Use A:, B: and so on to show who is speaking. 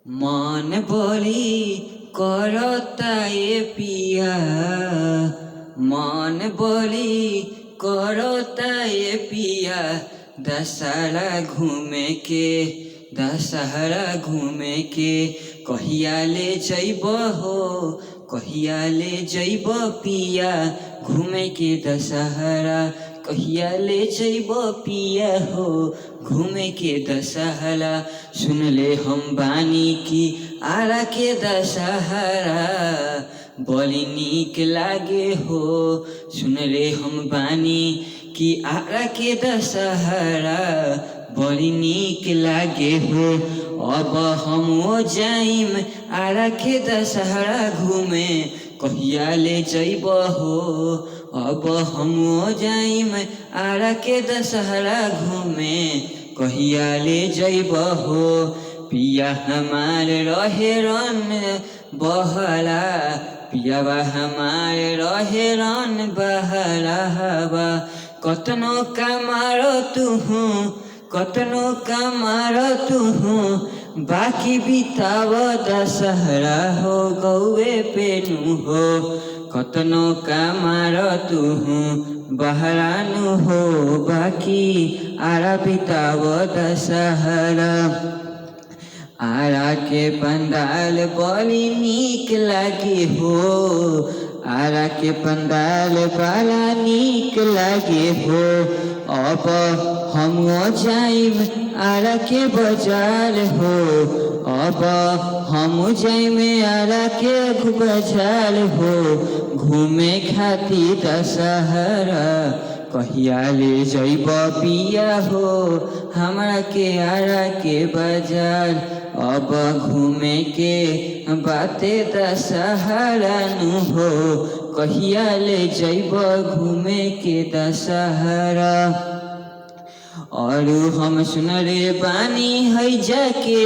A: मन बड़ी करता ये पिया, मन बड़ी करता ये पिया, दशहरा घूमे के, दशहरा घूमे के। कहिया ले जइब हो, कहिया ले जइब पिया, घूमे के दशहरा। कहिया ले जइब पिया हो, घूमे के दशहरा। सुन ले हम बानी की आरा के दशहरा बड़ी नीक लागे हो। सुन ले हम बानी की आरा के दशहरा बड़ी नीक लागे हो। अब हम जाइम आरा के दशहरा घूमे, कहिया ले जइब हो। अब हम जाइम आरा के दशहरा घूमे, कहिया ले जइब हो। पिया हमार रहे रन बहरा, पियावा हमार रहे रन बहरा हवा। कतनो कमारो तुहू, कतनो कमारो तुहू, बाकी बिताव दशहरा हो गौवे पेनू हो। कतनो कमारो तुहू बहरानु हो, बाकी आरा बिताव दशहरा। आरा के पंडाल बड़ी नीक लागे हो, आरा के पंडाल बड़ा नीक लागे हो। अब हम जाइम आरा के बाजार हो, अब हम जाइम आरा के बाजार हो, घूमे खातिर दशहरा। कहिया ले जइब पिया हो, हमरा के आरा के बाजार। अब घूमे के बाते दशहरा नु हो, कहिया ले जइब घूमे के दशहरा। और हम सुनले बानी है जाके